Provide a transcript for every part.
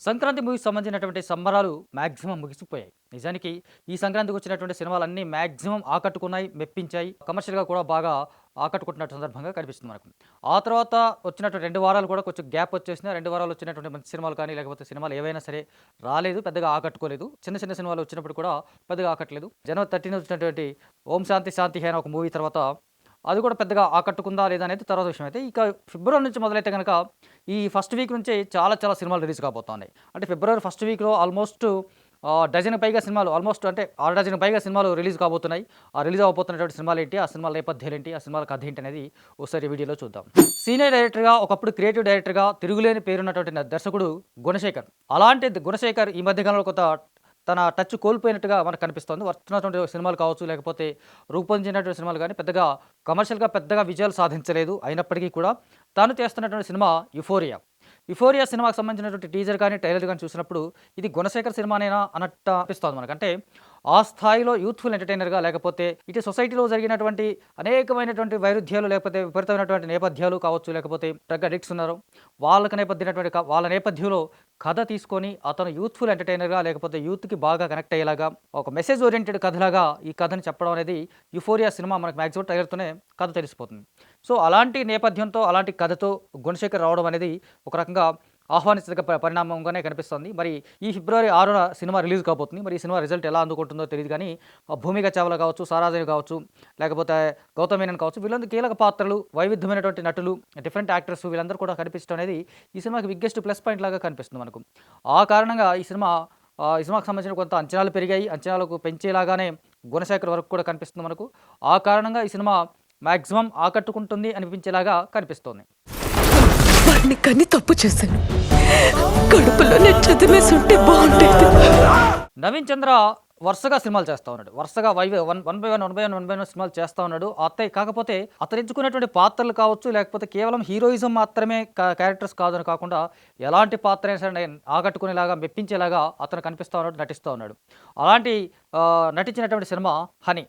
సంక్రాంతి మూవీకి సంబంధించినటువంటి సంబరాలు మాక్సిమం ముగిసిపోయాయి. నిజానికి ఈ సంక్రాంతికి వచ్చినటువంటి సినిమాలన్నీ మాక్సిమం ఆకట్టుకున్నాయి, మెప్పించాయి. కమర్షియల్‌గా కూడా బాగా ఆకట్టుకుంటున్న సందర్భంగా కనిపిస్తుంది మనకు. ఆ తర్వాత వచ్చినటువంటి 2 వారాలు కూడా కొంచెం గ్యాప్ వచ్చేసినా 2 వారాలు వచ్చినటువంటి మంచి సినిమాలు కానీ, లేకపోతే సినిమాలు ఏవైనా సరే రాలేదు. పెద్దగా ఆకట్టుకోలేదు. చిన్న చిన్న సినిమాలు వచ్చినప్పుడు కూడా పెద్దగా ఆకట్టలేదు. జనవరి 13 వచ్చినటువంటి 'ఓం శాంతి శాంతి హే' అనే ఒక మూవీ తర్వాత అది కూడా పెద్దగా ఆకట్టుకుందా లేదా అనేది తర్వాత విషయం అయితే. ఇక ఫిబ్రవరి నుంచి మొదలైతే గనక ఈ ఫస్ట్ వీక్ నుంచే చాలా చాలా సినిమాలు రిలీజ్ కాబోతున్నాయి. అంటే ఫిబ్రవరి ఫస్ట్ వీక్‌లో ఆల్మోస్ట్ డజన్‌కి పైగా సినిమాలు ఆల్మోస్ట్ అంటే అర డజన్‌కి పైగా సినిమాలు రిలీజ్ కాబోతున్నాయి. ఆ రిలీజ్ అవ్వబోతున్నటువంటి సినిమాలేంటి? ఆ సినిమాల నేపథ్యాలేంటి? ఆ సినిమాల కథ ఏంటి? అనేది ఒకసారి ఈ వీడియోలో చూద్దాం. సీనియర్ డైరెక్టర్‌గా ఒకప్పుడు క్రియేటివ్ డైరెక్టర్‌గా తిరుగులేని పేరున్నటువంటి దర్శకుడు గుణశేఖర్. అలాంటి గుణశేఖర్ ఈ మధ్య కాలంలో కొంత తన టచ్ కోల్పోయినట్టుగా మనకు కనిపిస్తోంది. వస్తున్నటువంటి సినిమాలు కావచ్చు, లేకపోతే రూపొందించినటువంటి సినిమాలు గానీ పెద్దగా కమర్షియల్‌గా పెద్దగా విజయాలు సాధించలేదు. అయినప్పటికీ కూడా తాను చేస్తున్నటువంటి సినిమా 'యుఫోరియా'. 'యుఫోరియా' సినిమాకి సంబంధించినటువంటి టీజర్ కానీ, ట్రైలర్ గానీ చూసినప్పుడు ఇది గుణశేఖర్ సినిమానేనా అన్నట్టు అనిపిస్తోంది మనకు. అంటే ఆ స్థాయిలో యూత్‌ఫుల్ ఎంటర్‌టైనర్‌గా లేకపోతే ఇటు సొసైటీలో జరిగినటువంటి అనేకమైనటువంటి వైరుధ్యాలు లేకపోతే విపరీతమైనటువంటి నేపథ్యాలు కావచ్చు, లేకపోతే డ్రగ్ అడిక్ట్స్ ఉన్నారు. వాళ్ళకి నేపథ్యమైనటువంటి వాళ్ళ నేపథ్యంలో కథ తీసుకొని అతను యూత్‌ఫుల్ ఎంటర్‌టైనర్‌గా లేకపోతే యూత్‌కి బాగా కనెక్ట్ అయ్యేలాగా ఒక మెసేజ్ ఓరియెంటెడ్ కథలాగా ఈ కథని చెప్పడం అనేది 'యుఫోరియా' సినిమా మనకు మాక్సిమం ట్రైలర్‌తోనే కథ తెలిసిపోతుంది. సో, అలాంటి నేపథ్యంతో, అలాంటి కథతో గుణశేఖర్ రావడం అనేది ఒక రకంగా ఆహ్వానించదగ్గ పరిణామంగానే కనిపిస్తోంది. మరి ఈ ఫిబ్రవరి 6న సినిమా రిలీజ్ కాబోతుంది. మరి ఈ సినిమా రిజల్ట్ ఎలా అందుకుంటుందో తెలీదు గానీ, భూమిక చావ్లా కావచ్చు, సారాదేవి కావచ్చు, లేకపోతే గౌతమ్ మీనన్ కావచ్చు, వీళ్ళందరూ కీలక పాత్రలు, వైవిధ్యమైనటువంటి నటులు, డిఫరెంట్ యాక్టర్స్ వీళ్ళందరూ కూడా కనిపించడం అనేది ఈ సినిమాకి బిగ్గెస్ట్ ప్లస్ పాయింట్ లాగా కనిపిస్తుంది మనకు. ఆ కారణంగా ఈ సినిమాకి సంబంధించిన కొంత అంచనాలు పెరిగాయి. అంచనాలకు పెంచేలాగానే గుణశేఖర్ వర్క్ కూడా కనిపిస్తుంది మనకు. ఆ కారణంగా ఈ సినిమా మాక్సిమం ఆకట్టుకుంటుంది అనిపించేలాగా కనిపిస్తోంది. వాడిని కన్ని తప్పు చేశాను. కడుపులో నేను చదివేసుంటే బాగుండేది. నవీన్ చంద్ర వరుసగా సినిమాలు చేస్తా ఉన్నాడు. వరుసగా వన్ బై వన్ సినిమాలు చేస్తా ఉన్నాడు. కాకపోతే అతను ఎంచుకునేటువంటి పాత్రలు కావచ్చు, లేకపోతే కేవలం హీరోయిజం మాత్రమే క్యారెక్టర్స్ కాదని కాకుండా ఎలాంటి పాత్ర అయినా సరే ఆకట్టుకునేలాగా, మెప్పించేలాగా అతను కనిపిస్తా ఉన్నాడు, నటిస్తూ ఉన్నాడు. అలాంటి నటించినటువంటి సినిమా 'హనీ'.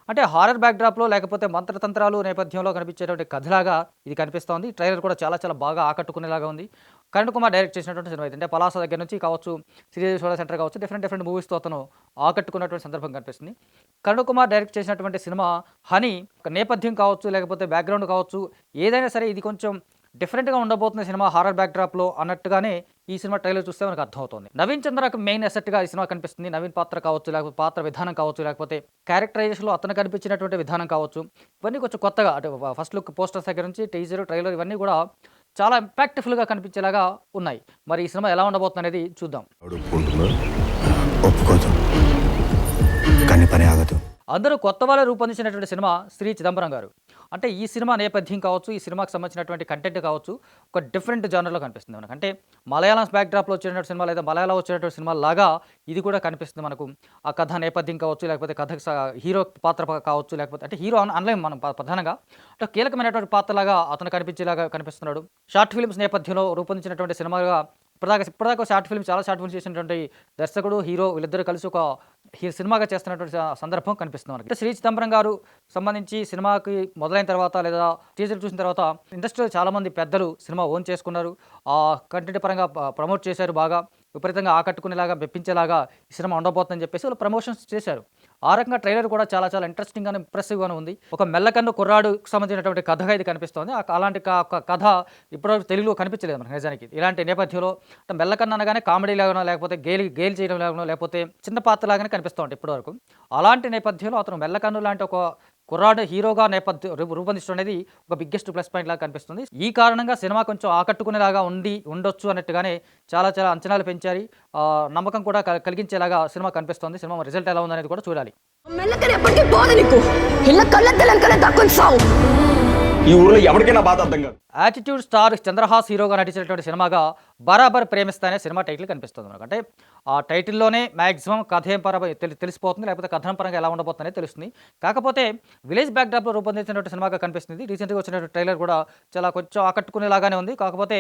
అంటే హారర్ బ్యాక్‌డ్రాప్‌లో లేకపోతే మంత్రతంత్రాలు నేపథ్యంలో కనిపించేటువంటి కథలాగా ఇది కనిపిస్తోంది. ట్రైలర్ కూడా చాలా చాలా బాగా ఆకట్టుకునేలాగా ఉంది. కరణ్ కుమార్ డైరెక్ట్ చేసినటువంటి సినిమా ఇది. అంటే 'పలాస' దగ్గర నుంచి కావచ్చు, 'శ్రీదేవి సెంటర్' కావచ్చు, డిఫరెంట్ డిఫరెంట్ మూవీస్‌తో అతను ఆకట్టుకున్నటువంటి సందర్భం కనిపిస్తుంది. కరణ్ కుమార్ డైరెక్ట్ చేసినటువంటి సినిమా 'హనీ' ఒక నేపథ్యం కావచ్చు, లేకపోతే బ్యాక్‌గ్రౌండ్ కావచ్చు, ఏదైనా సరే ఇది కొంచెం డిఫరెంట్‌గా ఉండబోతున్న సినిమా హారర్ బ్యాక్‌డ్రాప్‌లో అన్నట్టుగానే ఈ సినిమా ట్రైలర్ చూస్తే మనకు అర్థమవుతోంది. నవీన్ చంద్రకు మెయిన్ అసెట్‌గా ఈ సినిమా కనిపిస్తుంది. నవీన్ పాత్ర కావచ్చు, లేకపోతే పాత్ర విధానం కావచ్చు, లేకపోతే క్యారెక్టరైజేషన్‌లో అతను కనిపించినటువంటి విధానం కావచ్చు, ఇవన్నీ కొంచెం కొత్తగా అంటే ఫస్ట్ లుక్ పోస్టర్స్ దగ్గర నుంచి టీజర్, ట్రైలర్ ఇవన్నీ కూడా చాలా ఇంపాక్ట్‌ఫుల్‌గా కనిపించేలాగా ఉన్నాయి. మరి ఈ సినిమా ఎలా ఉండబోతుందనేది చూద్దాం. ఒప్పుకుంటున్నా ఒప్పుకోదు కానీ పని ఆగదు. అందరూ కొత్త వాళ్ళే రూపొందించినటువంటి సినిమా 'శ్రీ చిదంబరం' గారు. అంటే ఈ సినిమా నేపథ్యం కావచ్చు, ఈ సినిమాకి సంబంధించినటువంటి కంటెంట్ కావచ్చు, ఒక డిఫరెంట్ జోనర్‌లో కనిపిస్తుంది మనకు. అంటే మలయాళం బ్యాక్‌డ్రాప్‌లో వచ్చినటువంటి సినిమా లేదా మలయాళంలో వచ్చినటువంటి సినిమాలాగా ఇది కూడా కనిపిస్తుంది మనకు. ఆ కథ నేపథ్యం కావచ్చు, లేకపోతే కథకు హీరో పాత్ర కావచ్చు, లేకపోతే అంటే హీరో అనలేం మనం ప్రధానంగా. అంటే కీలకమైనటువంటి పాత్రలాగా అతను కనిపించేలాగా కనిపిస్తున్నాడు. షార్ట్ ఫిల్మ్స్ నేపథ్యంలో రూపొందించినటువంటి సినిమాగా ఇప్పటిదాకా చాలా షార్ట్ ఫిల్మ్స్ చేసినటువంటి దర్శకుడు, హీరో వీళ్ళిద్దరూ కలిసి ఒక సినిమాగా చేస్తున్నటువంటి సందర్భం కనిపిస్తుంది మనకి. అంటే 'శ్రీ చిదంబరం' గారు సంబంధించి సినిమాకి మొదలైన తర్వాత లేదా టీజర్ చూసిన తర్వాత ఇండస్ట్రీలో చాలామంది పెద్దలు సినిమా ఓన్ చేసుకున్నారు. కంటెంట్ పరంగా ప్రమోట్ చేశారు బాగా. విపరీతంగా ఆకట్టుకునేలాగా, మెప్పించేలాగా ఈ సినిమా ఉండబోతుందని చెప్పేసి వాళ్ళు ప్రమోషన్స్ చేశారు. ఆ రకంగా ట్రైలర్ కూడా చాలా చాలా ఇంట్రెస్టింగ్‌గాను, ఇంప్రెసివ్‌గాను ఉంది. ఒక మెల్లకన్ను కుర్రాడుకి సంబంధించినటువంటి కథగా ఇది కనిపిస్తోంది. అలాంటి ఒక కథ ఇప్పటివరకు తెలుగులో కనిపించలేదు మనకు నిజానికి. ఇలాంటి నేపథ్యంలో అంటే మెల్లకన్ను అనగానే కామెడీ లాగానో, లేకపోతే గేలి చేయడం లాగానో, లేకపోతే చిన్న పాత్ర లాగానే కనిపిస్తూ ఉంటాయి ఇప్పటివరకు. అలాంటి నేపథ్యంలో అతను మెల్లకన్ను లాంటి ఒక కుర్రాడు హీరోగా రూపొందించడం అనేది ఒక బిగ్గెస్ట్ ప్లస్ పాయింట్ లాగా కనిపిస్తుంది. ఈ కారణంగా సినిమా కొంచెం ఆకట్టుకునేలాగా ఉండొచ్చు అన్నట్టుగానే చాలా చాలా అంచనాలు పెంచారు. నమ్మకం కూడా కలిగించేలాగా సినిమా కనిపిస్తోంది. సినిమా రిజల్ట్ ఎలా ఉందనేది కూడా చూడాలి. మెల్లకని ఎప్పటికీ పోదు నీకు. ఇలా కళ్ళెత్తలంకనే దక్కుని సావు. ఈ ఊర్లో ఎవరికైనా బాధ అర్థం కాదు. యాటిట్యూడ్ స్టార్ చంద్రహాస్ హీరోగా నటించినటువంటి సినిమాగా 'బరాబర్ ప్రేమిస్తా' అనే సినిమా టైటిల్ కనిపిస్తుంది మనకు. అంటే ఆ టైటిల్లోనే మ్యాక్సిమం కథ ఏం పరంగా తెలిసిపోతుంది, లేకపోతే కథనం పరంగా ఎలా ఉండబోతుంది అనేది తెలుస్తుంది. కాకపోతే విలేజ్ బ్యాక్‌డ్రాప్‌లో రూపొందించినటువంటి సినిమాగా కనిపిస్తుంది. రీసెంట్‌గా వచ్చినటువంటి ట్రైలర్ కూడా చాలా కొంచెం ఆకట్టుకునేలాగానే ఉంది. కాకపోతే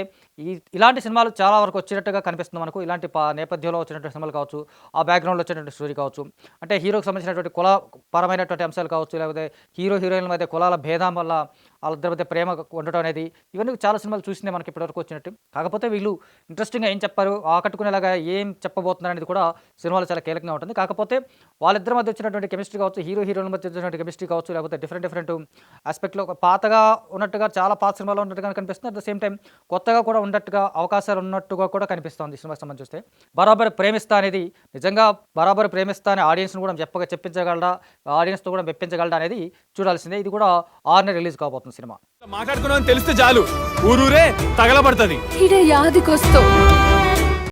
ఇలాంటి సినిమాలు చాలా వరకు వచ్చినట్టుగా కనిపిస్తుంది మనకు. ఇలాంటి నేపథ్యంలో వచ్చినటువంటి సినిమాలు కావచ్చు, ఆ బ్యాక్‌గ్రౌండ్‌లో వచ్చినటువంటి స్టోరీ కావచ్చు, అంటే హీరోకి సంబంధించినటువంటి కుల పరమైనటువంటి అంశాలు కావచ్చు, లేకపోతే హీరో హీరోయిన్ల మధ్య కులాల భేదం వల్ల వాళ్ళిద్దరి మధ్య ప్రేమ ఉండటం అనేది ఇవన్నీ చాలా సినిమాలు చూసిందే మనకి ఇప్పటివరకు వచ్చినట్టు. కాకపోతే వీళ్ళు ఇంట్రెస్టింగ్గా ఏం చెప్పారు, ఆకట్టుకునేలాగా ఏం చెప్పబోతున్నారు అనేది కూడా సినిమాలో చాలా కీలకంగా ఉంటుంది. కాకపోతే వాళ్ళిద్దరి మధ్య వచ్చినటువంటి కెమిస్ట్రీ కావచ్చు, హీరోయిన్ల మధ్య వచ్చినటువంటి కెమిస్ట్రీ కావచ్చు, లేకపోతే డిఫరెంట్ ఆస్పెక్ట్లో పాతగా ఉన్నట్టుగా చాలా పాత సినిమాలో ఉన్నట్టుగా కనిపిస్తుంది. అట్ ద సేమ్ టైం కొత్తగా కూడా ఉన్నట్టుగా అవకాశాలు ఉన్నట్టుగా కూడా కనిపిస్తుంది ఈ సినిమాకి సంబంధించి చూస్తే. బరాబర్ ప్రేమిస్తా అనేది నిజంగా బరాబర్ ప్రేమిస్తా అనే ఆడియన్స్ని కూడా చెప్పించగలడా, ఆడియన్స్తో కూడా మెప్పించగలడా అనేది చూడాల్సిందే. ఇది కూడా 6నే రిలీజ్ కాబోతుంది సినిమా. మాట్లాడుకున్నాం తెలిస్తే చాలు ఊరూరే తగలబడుతుంది. ఇడే యాదికొస్తావు